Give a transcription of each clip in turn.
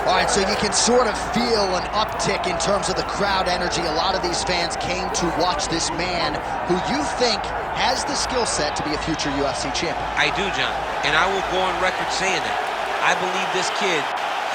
All right, so you can sort of feel an uptick in terms of the crowd energy. A lot of these fans came to watch this man who you think has the skill set to be a future UFC champion. I do, John, and I will go on record saying that. I believe this kid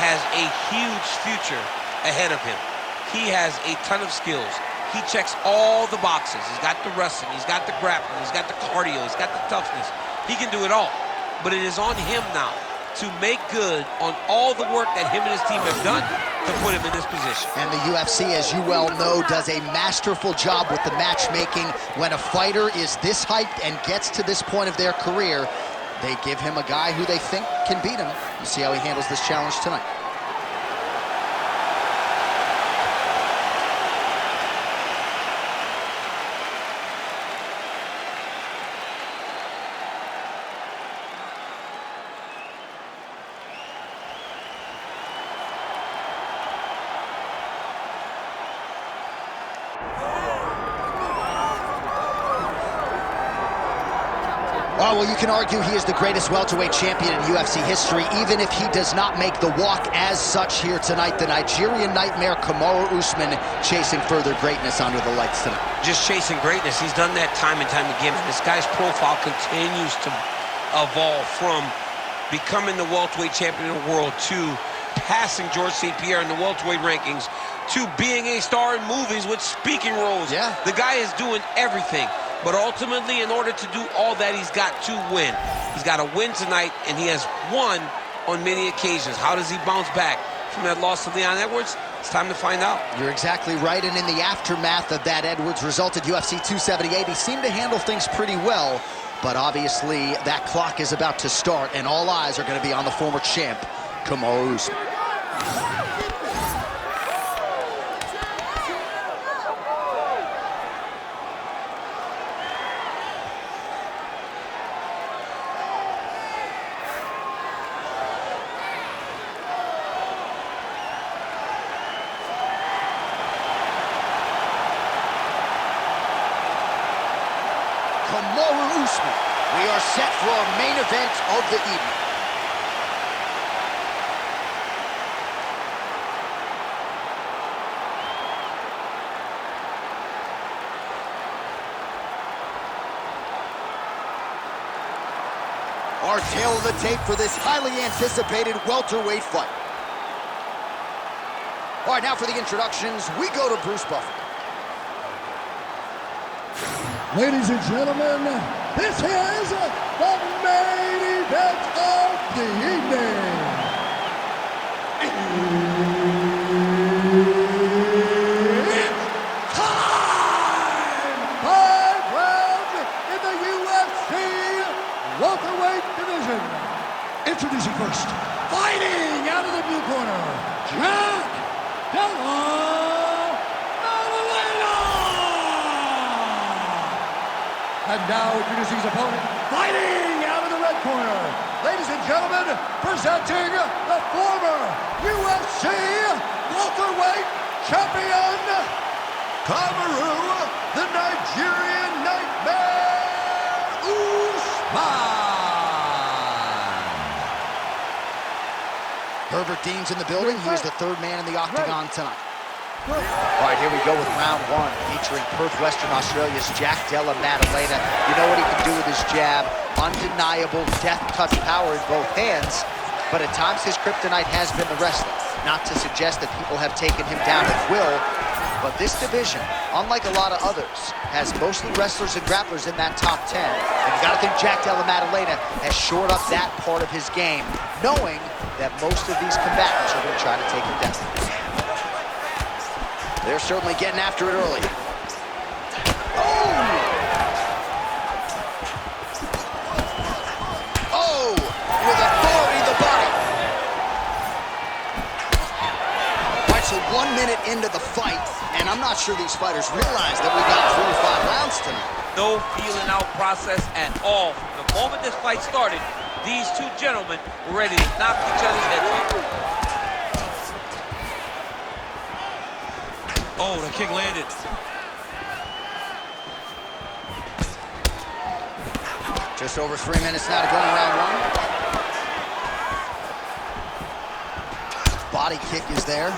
has a huge future ahead of him. He has a ton of skills. He checks all the boxes. He's got the wrestling, he's got the grappling, he's got the cardio, he's got the toughness. He can do it all, but it is on him now to make good on all the work that him and his team have done to put him in this position. And the UFC, as you well know, does a masterful job with the matchmaking. When a fighter is this hyped and gets to this point of their career, they give him a guy who they think can beat him. We'll see how he handles this challenge tonight. Oh, well, you can argue he is the greatest welterweight champion in UFC history, even if he does not make the walk as such here tonight. The Nigerian nightmare, Kamaru Usman, chasing further greatness under the lights tonight. Just chasing greatness. He's done that time and time again. This guy's profile continues to evolve from becoming the welterweight champion of the world to passing George St. Pierre in the welterweight rankings to being a star in movies with speaking roles. Yeah. The guy is doing everything. But ultimately, in order to do all that, he's got to win. He's got to win tonight, and he has won on many occasions. How does he bounce back from that loss to Leon Edwards? It's time to find out. You're exactly right, and in the aftermath of that Edwards result at UFC 278, he seemed to handle things pretty well, but obviously that clock is about to start, and all eyes are going to be on the former champ, Kamaru Usman. Kamaru Usman. We are set for our main event of the evening. Our tail of the tape for this highly anticipated welterweight fight. All right, now for the introductions, we go to Bruce Buffer. Ladies and gentlemen, this is the main event of the evening. It's time! 5 rounds in the UFC welterweight division. Introducing first, fighting out of the blue corner, Della. And now introducing his opponent, fighting out of the red corner. Ladies and gentlemen, presenting the former UFC welterweight champion, Kamaru, the Nigerian nightmare, Usman. Herbert Dean's in the building. He is the third man in the octagon tonight. All right, here we go with round one, featuring Perth, Western Australia's Della Maddalena. You know what he can do with his jab. Undeniable death-touch power in both hands, but at times his kryptonite has been the wrestling. Not to suggest that people have taken him down at will, but this division, unlike a lot of others, has mostly wrestlers and grapplers in that top 10. And you gotta think Della Maddalena has shored up that part of his game, knowing that most of these combatants are gonna try to take him down. They're certainly getting after it early. Oh, with authority the body. All right, so 1 minute into the fight, and I'm not sure these fighters realize that we got 3 or 5 rounds tonight. No feeling out process at all. From the moment this fight started, these two gentlemen were ready to knock each other's heads off. Oh, the kick landed. Just over 3 minutes now to go in round one. body kick is there.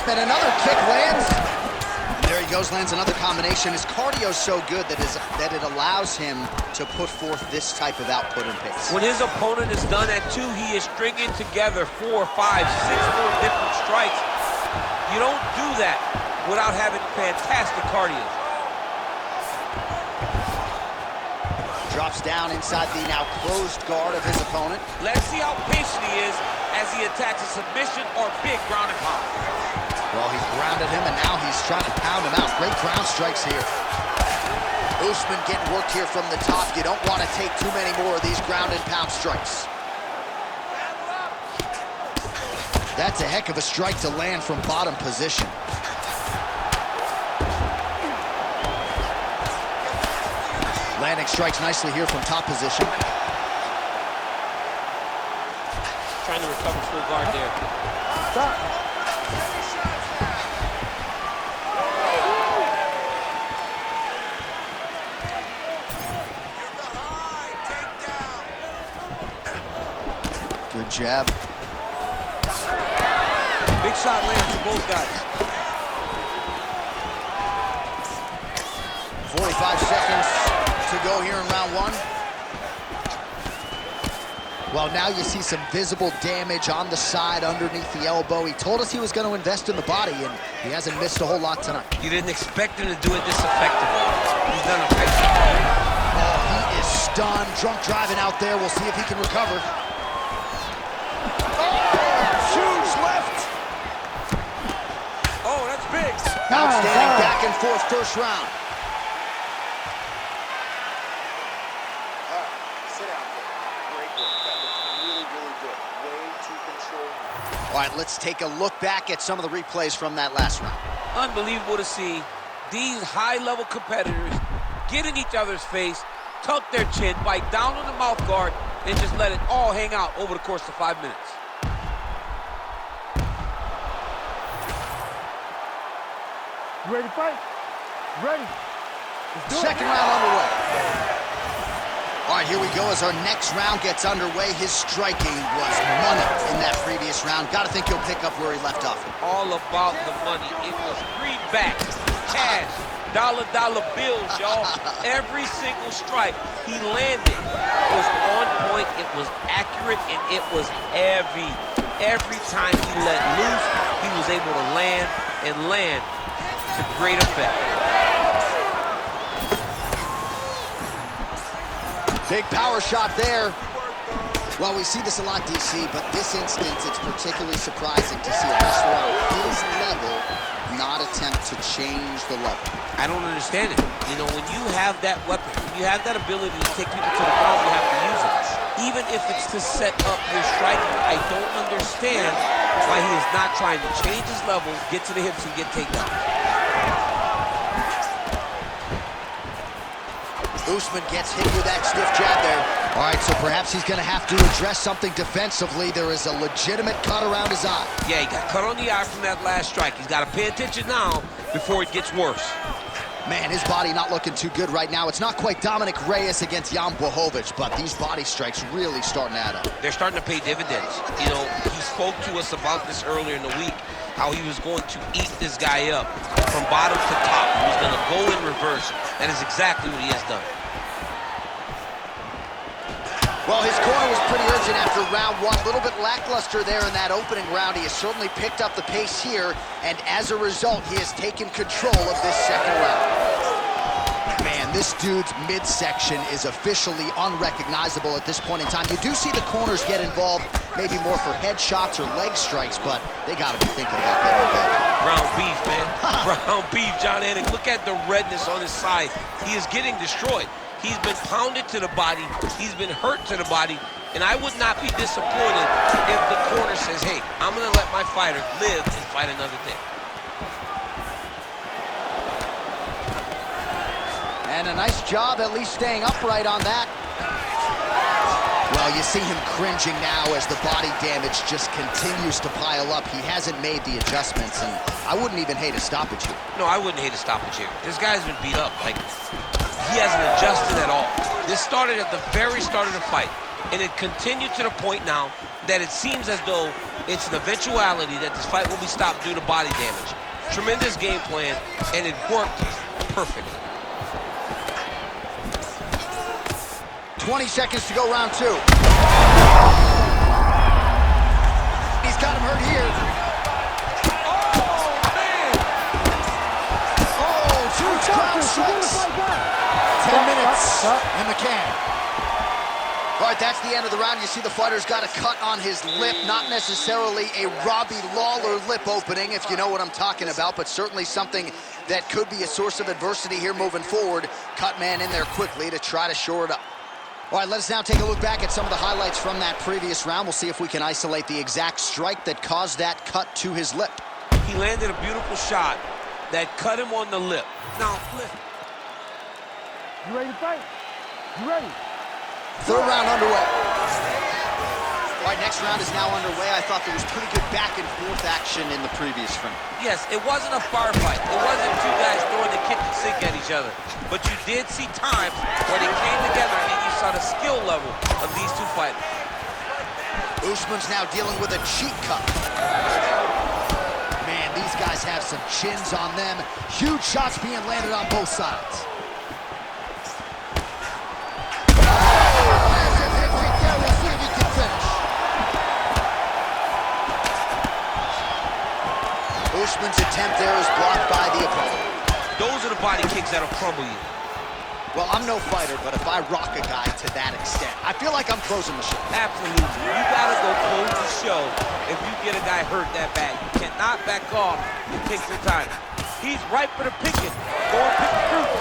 And another kick lands. And there he goes, lands another combination. His cardio's so good that it allows him to put forth this type of output and pace. When his opponent is done at 2, he is stringing together 4, 5, 6 more different strikes. You don't do that without having fantastic cardio. Drops down inside the now closed guard of his opponent. Let's see how patient he is as he attacks a submission or big ground and pound. Well, he grounded him, and now he's trying to pound him out. Great ground strikes here. Usman getting worked here from the top. You don't want to take too many more of these ground and pound strikes. That's a heck of a strike to land from bottom position. Landing strikes nicely here from top position. Trying to recover full guard there. Stop. Good jab. Big shot lands for both guys. 45 seconds to go here in round 1. Well, now you see some visible damage on the side underneath the elbow. He told us he was going to invest in the body, and he hasn't missed a whole lot tonight. You didn't expect him to do it this effectively. He's done a great job. Oh, he is stunned. Drunk driving out there. We'll see if he can recover. Huge left. Oh, that's big. Outstanding back and forth first round. All right, let's take a look back at some of the replays from that last round. Unbelievable to see these high-level competitors get in each other's face, tuck their chin, bite down on the mouth guard, and just let it all hang out over the course of 5 minutes. You ready to fight? Ready. Second round underway. All right, here we go as our next round gets underway. His striking was money in that previous round. Got to think he'll pick up where he left off. All about the money. It was greenbacks, cash, dollar bills, y'all. Every single strike he landed was on point. It was accurate, and it was heavy. Every time he let loose, he was able to land to great effect. Big power shot there. Well, we see this a lot, DC, but this instance, it's particularly surprising to see a wrestler on his level not attempt to change the level. I don't understand it. You know, when you have that weapon, when you have that ability to take people to the ground, you have to use it. Even if it's to set up your striking, I don't understand why he is not trying to change his level, get to the hips, and get takedown. Usman gets hit with that stiff jab there. All right, so perhaps he's going to have to address something defensively. There is a legitimate cut around his eye. Yeah, he got cut on the eye from that last strike. He's got to pay attention now before it gets worse. Man, his body not looking too good right now. It's not quite Dominic Reyes against Jan Blachowicz, but these body strikes really starting to add up. They're starting to pay dividends. You know, he spoke to us about this earlier in the week, how he was going to eat this guy up from bottom to top. He was going to go in reverse. That is exactly what he has done. Well, his corner was pretty urgent after round 1. A little bit lackluster there in that opening round. He has certainly picked up the pace here, and as a result, he has taken control of this second round. Man, this dude's midsection is officially unrecognizable at this point in time. You do see the corners get involved, maybe more for headshots or leg strikes, but they got to be thinking about getting better. Ground beef, man. Ground beef, John Anik. Look at the redness on his side. He is getting destroyed. He's been pounded to the body. He's been hurt to the body. And I would not be disappointed if the corner says, hey, I'm going to let my fighter live and fight another day. And a nice job at least staying upright on that. Well, you see him cringing now as the body damage just continues to pile up. He hasn't made the adjustments, and I wouldn't even hate a stoppage here. No, I wouldn't hate a stoppage here. This guy's been beat up. Like, he hasn't adjusted at all. This started at the very start of the fight, and it continued to the point now that it seems as though it's an eventuality that this fight will be stopped due to body damage. Tremendous game plan, and it worked perfectly. 20 seconds to go, round 2. He's got him hurt here. Oh, man! Oh, 2 ground strikes. 10 minutes in the can. All right, that's the end of the round. You see the fighter's got a cut on his lip, not necessarily a Robbie Lawler lip opening, if you know what I'm talking about, but certainly something that could be a source of adversity here moving forward. Cut man in there quickly to try to shore it up. All right, let us now take a look back at some of the highlights from that previous round. We'll see if we can isolate the exact strike that caused that cut to his lip. He landed a beautiful shot that cut him on the lip. Now, listen. You ready to fight? You ready? Third round underway. All right, next round is now underway. I thought there was pretty good back and forth action in the previous round. Yes, it wasn't a firefight. It wasn't two guys throwing the kitchen sink at each other. But you did see times where they came together and you saw the skill level of these two fighters. Usman's now dealing with a cheek cut. Man, these guys have some chins on them. Huge shots being landed on both sides. Usman's attempt there is blocked by the opponent. Those are the body kicks that'll crumble you. Well, I'm no fighter, but if I rock a guy to that extent, I feel like I'm closing the show. Absolutely. You gotta go close the show if you get a guy hurt that bad. You cannot back off and take your time. He's ripe for the picking. Go and pick the fruit.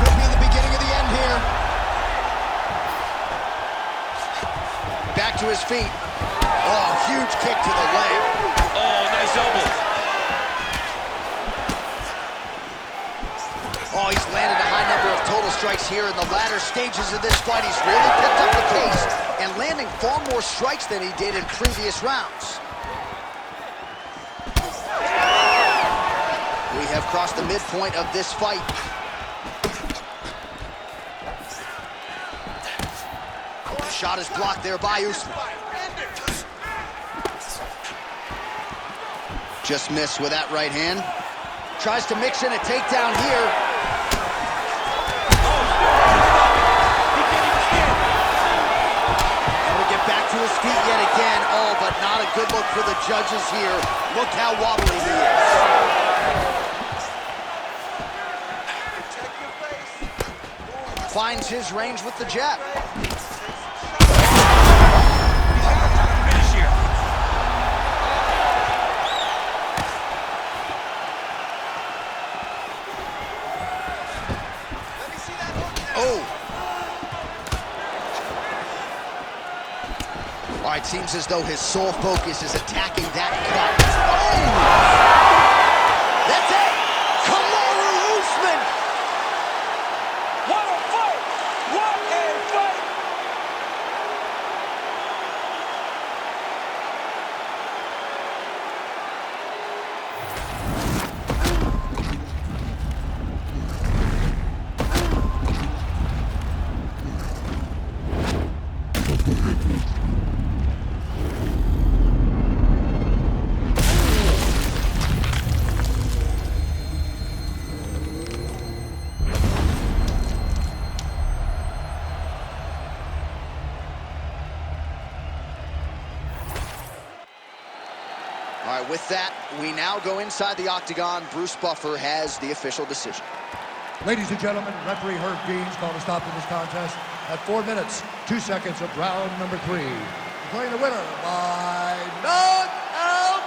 Could be the beginning of the end here. Back to his feet. Oh, huge kick to the leg. Oh, nice elbow. Oh, he's landed a high number of total strikes here in the latter stages of this fight. He's really picked up the pace and landing far more strikes than he did in previous rounds. We have crossed the midpoint of this fight. Shot is blocked there by Usman. Just missed with that right hand. Tries to mix in a takedown here. And we get back to his feet yet again. Oh, but not a good look for the judges here. Look how wobbly he is. Finds his range with the jab. All right, seems as though his sole focus is attacking that cut. Oh! That's it! Kamaru Usman! What a fight! What a fight! All right, with that, we now go inside the octagon. Bruce Buffer has the official decision. Ladies and gentlemen, referee Herb Dean's called a stop to this contest at 4 minutes, 2 seconds of round number 3. Declaring the winner by knockout,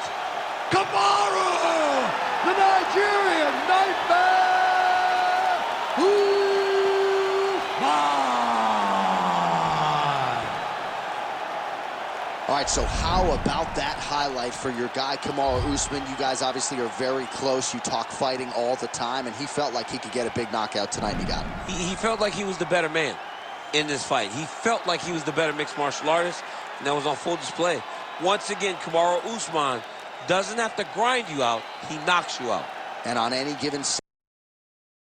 Kamaru, the Nigerian Nightmare, Usman. All right, so how about that highlight for your guy, Kamaru Usman? You guys obviously are very close. You talk fighting all the time, and he felt like he could get a big knockout tonight, and he got it. He felt like he was the better man in this fight. He felt like he was the better mixed martial artist, and that was on full display. Once again, Kamaru Usman doesn't have to grind you out, he knocks you out. And on any given